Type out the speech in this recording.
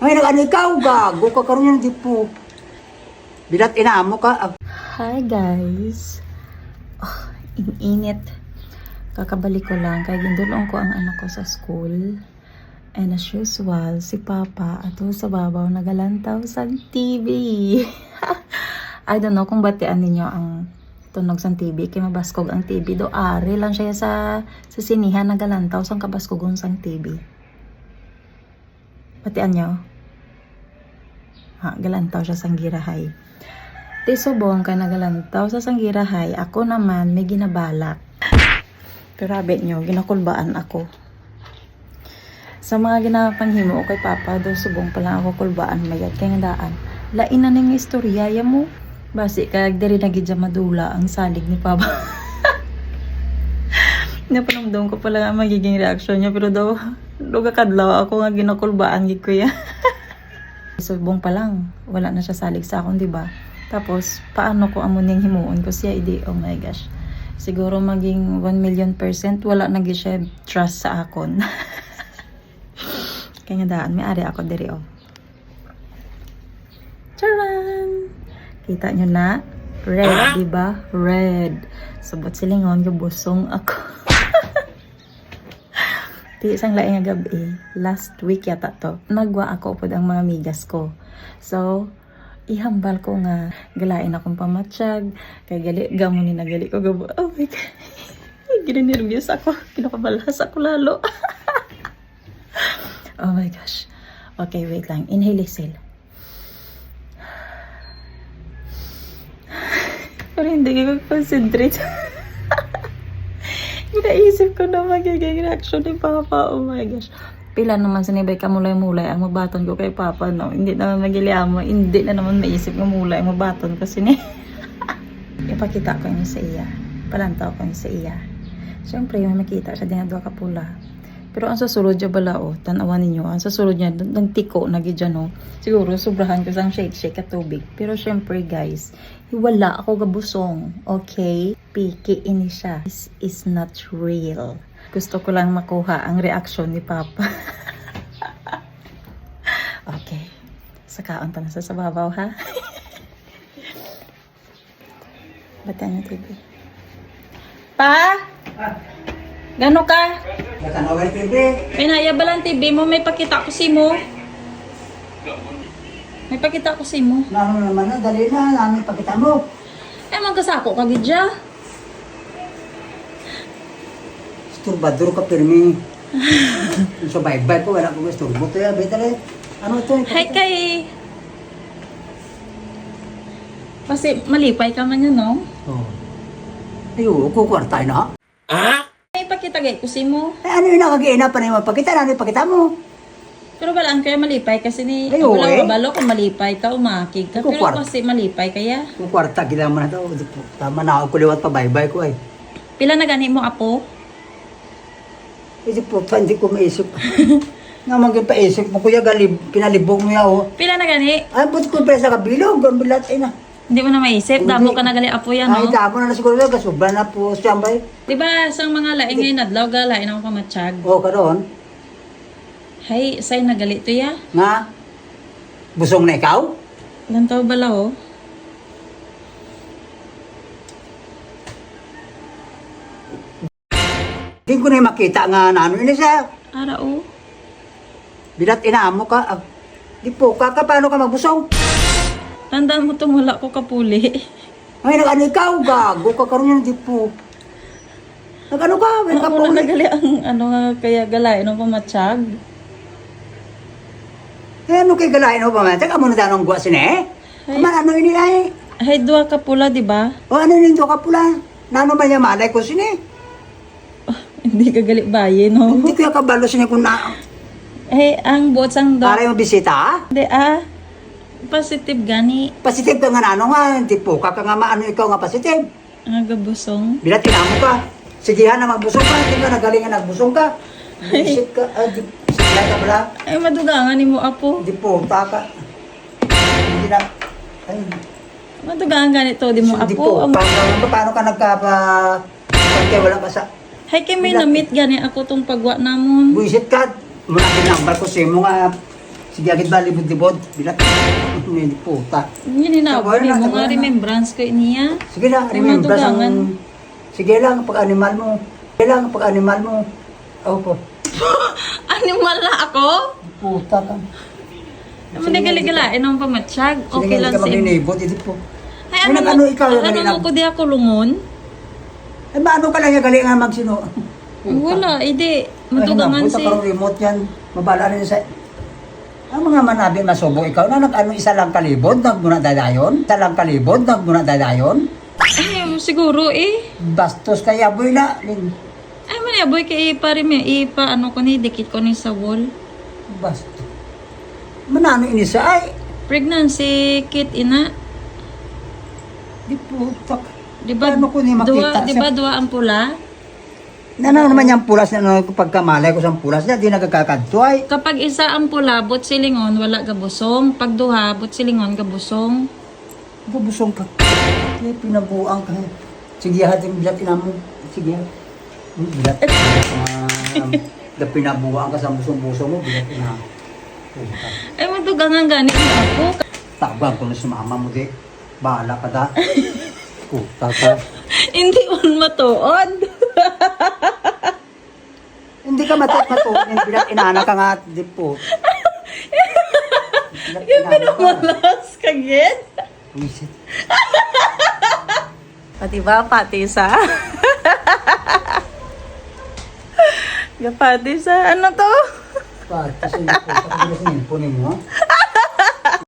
Ay, ano ikaw, gago ka karoon yung dipo. Bilat inaamo ka. Hi guys. Oh, init. Kakabalik ko lang kaya gindulong ko ang anak ko sa school. And as usual, si Papa ato sa babaw nagalantaw sa TV. I don't know kung batian ninyo ang tunog sa TV. Kaya mabaskog ang TV. Do ari lang siya sa sinihan nagalantaw sa kabaskogon sa TV. Batian nyo? Ha, galantaw siya sa girahay. Di subong ka nagalantaw sa sanggirahay, ako naman may ginabalak. Pero habit nyo, ginakulbaan ako. Sa mga ginapanghimo kay Papa, do subong pa lang ako kulbaan mayat kay daan. Lain na ng istorya ya mo. Basi kag diri na gid madula ang salig ni Papa. Napanamdom ko pala ang magiging reaksyon niya pero daw kadlaw ako nga ginakulbaan gid ko ya. Subong pa lang, wala na siya salig sa akon, di ba? Tapos, paano ko amuning himuon ko siya, idi, oh my gosh. Siguro maging 1,000,000% wala na siya trust sa akon. Kaya daan, may ari ako diri, oh. Charan! Kita nyo na? Red, di ba? Red. Subot silingon, busong ako. Di isang laing nga gabi, last week yata to, nagwa ako po ang mga migas ko. So, ihambal ko nga, galain akong pamatsyag, kay gali, gamon ni nagali ko, gabo, oh my God, gininervyos ako, kinakabalas ako lalo. Oh my gosh. Okay, wait lang, inhale, exhale. Pero hindi ko concentrate. Ginaisip ko na magiging reaction ni Papa. Oh my gosh. Pila naman sinibay ka mulay-mulay ang mabaton ko kay Papa, no? Hindi naman magiliamo. Hindi na naman maisip ng mulay ang mabaton ko sini. Ipakita ko yun sa iya. Palantaw ko yun sa iya. Siyempre, yung makita siya din na kapula. Pero ang susulod niya bala, oh, tanawan ninyo. Ang susulod niya, ng tiko na gidya, no? Siguro, sobrahan ko sang shake-shake at tubig. Pero siyempre, guys, wala ako gabusong. Okay? Piki ini siya. This is not real. Gusto ko lang makuha ang reaksyon ni Papa. Okay. Sakaon pa na sa babaw, ha? Batan niyo, TV. Pa? Gano ka? Nakanawal TV. Pinaya ba lang TV mo? May pakita ko si mo. May pakita ko si mo. Nano naman na, dali na, namin pakita mo. Eh, magkasako ka gidya. Turbador ka pirmi. So bye-bye ko, wala ko gusto. Buto ya, betale. Ano ito? Hi kay... Kasi malipay ka man yun, no? Oh. Ayo, kukwartay na. May pakita gay ko si mo. Eh, ano yung nakagiina pa na yung mapakita? Ano yung pakita mo? Pero balaan kaya malipay kasi ni... Ay, wala oo, eh. mabalo kung malipay ka, umakig ka. Pero Kukwar. kasi malipay kaya. Kukwarta, kita mo na ito. Tama na ako kuliwat pa, bye-bye ko ay. Pila na gani mo, apo? Hindi po, hindi ko maisip. Nga maging paisip mo, kuya, pinalibog mo yan, oh. Pila na gani? Ay, buti ko pa sa kabilog, gambilat, ay na. Hindi mo na maisip. Hindi. Damo ka na gali, apo yan, Ay, no? damo na siguro, kasubra na po siya, bay. Diba, sa mga laing ngayon adlaw, galain ako pamatsyag. O, karoon, Hay, say na gali to ya. nga, busong na ikaw? Lantaw bala, oh. Hindi ko na makita nga na ano ini siya. Ara, oh. Bilat inaamo ka, di po ka, paano ka magbusong? Tandaan mo itong wala ko kapuli. Ay, nag-ano ikaw, gago ka karoon yung di po. Nag-ano ka, may Ako na kapuli. nagali ang ano nga kaya galain ng pamatsyag. Eh, ano kay galain mo ba, man? Teka mo na tanong gwa sini, eh? Ay. Kaman, ano ini ay? Hay, dua ka pula, di ba? O, ano nindo ka pula? Nano ba niya malay ko sini? Hindi ka gali bayin, no? Hindi ko yung kabalo sini kung na... Hey, ang bots ang do. Para yung bisita, ha? Hindi, positive gani. Positive ka nga na, ano nga, hindi po ka nga maano ikaw nga positive. Ang gabusong. Bilat tinamo ka. Sigihan na magbusong ka, hindi ka nagaling nga nagbusong ka. Bisit ka, sigla ka pala. Ay, madugangan ni mo, apo. Hindi po, ka. Hindi na, ay, Madugangan ganito, di mo, hindi apo. po. Paano ka nagkapa, pagkaya wala ka sa, Hay, kay may namit gani ako tong pagwa namon. buisit ka. Muna kinambal ko siya mo nga, Sige, agad ba libod-libod? Bilat. Hindi puta. Hindi na Sabayan na, mga sabayan na. remembrance ko niya. Sige lang, Ay, remember matugangan. Sige lang, pag-animal mo. Sige lang, pag-animal mo. Opo. Animal na ako? Puta ka. Naman nagali-galain ang pamatsyag. Sige Okay nga, lang hindi ka sa magninibot, hindi po. Ay, Ay, nag-ano ikaw, yung ano galinag. mo ko di ako lungon? Ay, maano ka lang yung galing nga magsino? Wala, hindi. Ay, Matugangan puta si... ka remote yan. Mabala rin sa... Ang mga manabi masubo ikaw na nag-ano isa lang kalibod, nagmuna dadayon? Isa lang kalibod, nagmuna dadayon? Ay, siguro eh. Bastos kaya boy na. Ay, man boy kay ipa rin ipa ano ko ni dikit ko ni sa wall. Bastos. Manano inisa ay. Pregnancy kit ina. Di putak. Di ba? Paano ko ni makita Di ba dua ang pula? Ano naman yung pulas na ano, pagkamalay ko sa pulas na, di nagkakadto ay. Kapag isa ang pula, bot silingon, wala gabusong. Pag duha, bot silingon, gabusong. Gabusong ka. Kaya pinabuang ka. Sige, hating bilat inamo. Sige. Bilat. Da pinabuang ka sa busong-busong mo, bilat inamo. Ay, matugangan gani ako. Tabang ko na sa mama mo, di. Bahala ka da. Puta ka. Hindi on matuod. Hindi ka matutunan, bilat inana ka nga, di po. Bilat Yung inana ka. pinamalas ka, Gen. Wisit. Pati ba, pati sa? Pati sa, ano to? Pati sa iyo po, sa pilas nilpo mo.